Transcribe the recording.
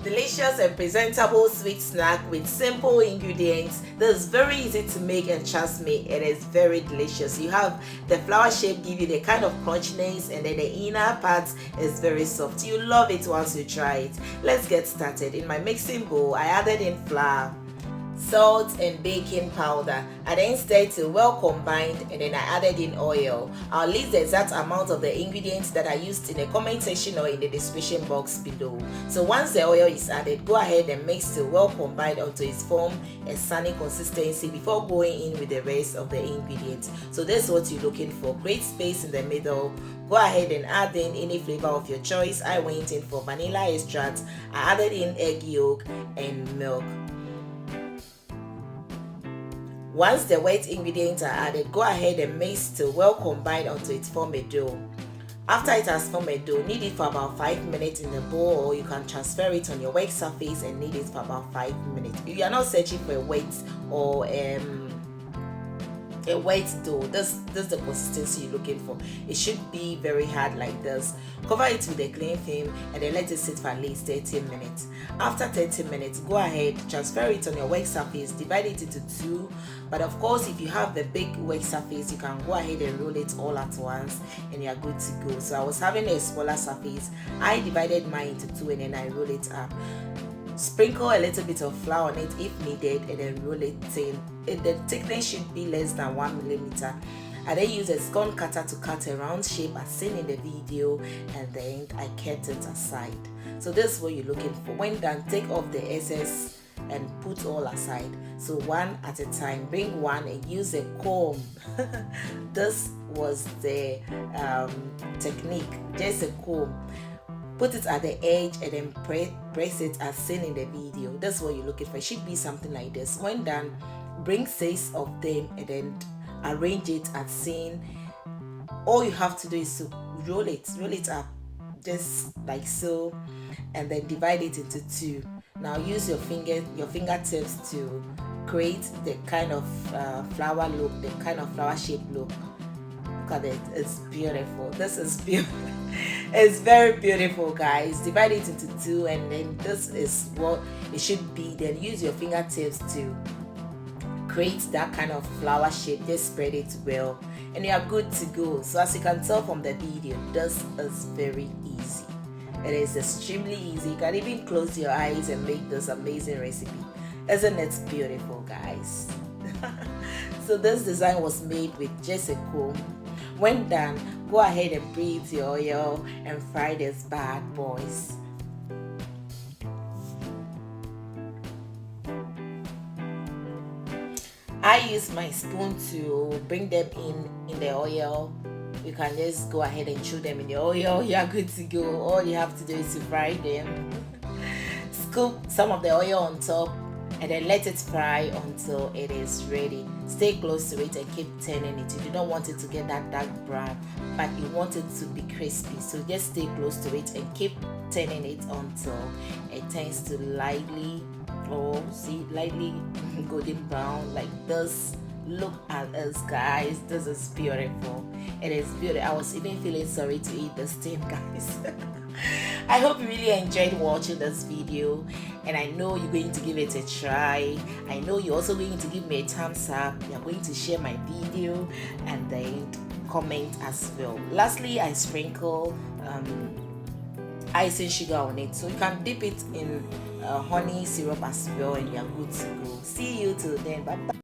Delicious and presentable sweet snack with simple ingredients. This is very easy to make, and trust me, it is very delicious. You have the flower shape give you the kind of crunchiness, and then the inner part is very soft. You love it once you try it. Let's get started. In my mixing bowl, I added in flour, salt and baking powder. I then stirred till well combined, and then I added in oil. I'll list the exact amount of the ingredients that I used in the comment section or in the description box below. So once the oil is added, go ahead and mix till well combined until it's formed a sunny consistency before going in with the rest of the ingredients. So this is what you're looking for. Create space in the middle. Go ahead and add in any flavor of your choice. I went in for vanilla extract. I added in egg yolk and milk. Once the wet ingredients are added, go ahead and mix till well combined until it forms a dough. After it has formed a dough, knead it for about 5 minutes in the bowl, or you can transfer it on your work surface and knead it for about 5 minutes. If you are not searching for a wet or a wet dough, this is the consistency you're looking for. It should be very hard like this. Cover it with a cling film and then let it sit for at least 30 minutes. After 30 minutes, go ahead, transfer it on your work surface, divide it into two. But of course, if you have the big work surface, you can go ahead and roll it all at once and you're good to go. So I was having a smaller surface. I divided mine into two and then I roll it up. Sprinkle a little bit of flour on it if needed, and then roll it thin. The thickness should be less than 1 millimeter. I then use a scone cutter to cut a round shape as seen in the video, and then I kept it aside. So this is what you're looking for. When done, take off the excess and put all aside. So one at a time. Bring one and use a comb. This was the technique. Just a comb. Put it at the edge and then press it as seen in the video. That's what you're looking for. It should be something like this. When done, bring 6 of them and then arrange it as seen. All you have to do is to roll it up just like so, and then divide it into two. Now use your fingertips to create the kind of flower look, the kind of flower shape look. Look at it, it's beautiful. This is beautiful. It's very beautiful, guys. Divide it into two, and then this is what it should be. Then use your fingertips to create that kind of flower shape. Just spread it well and you are good to go. So as you can tell from the video, this is very easy. It is extremely easy. You can even close your eyes and make this amazing recipe. Isn't it beautiful, guys? So this design was made with just a comb. When done, go ahead and breathe your oil and fry this bad boys. I use my spoon to bring them in the oil. You can just go ahead and chew them in the oil. You are good to go. All you have to do is to fry them. Scoop some of the oil on top and then let it fry until it is ready. Stay close to it and keep turning it. You do not want it to get that dark brown, but you want it to be crispy. So just stay close to it and keep turning it until it turns to lightly golden brown like this. Look at this, guys. This is beautiful. It is beautiful. I was even feeling sorry to eat this thing, guys. I hope you really enjoyed watching this video, and I know you're going to give it a try. I know you're also going to give me a thumbs up. You're going to share my video and then comment as well. Lastly, I sprinkle icing sugar on it, so you can dip it in honey syrup as well, and you're good to go. See you till then. Bye bye.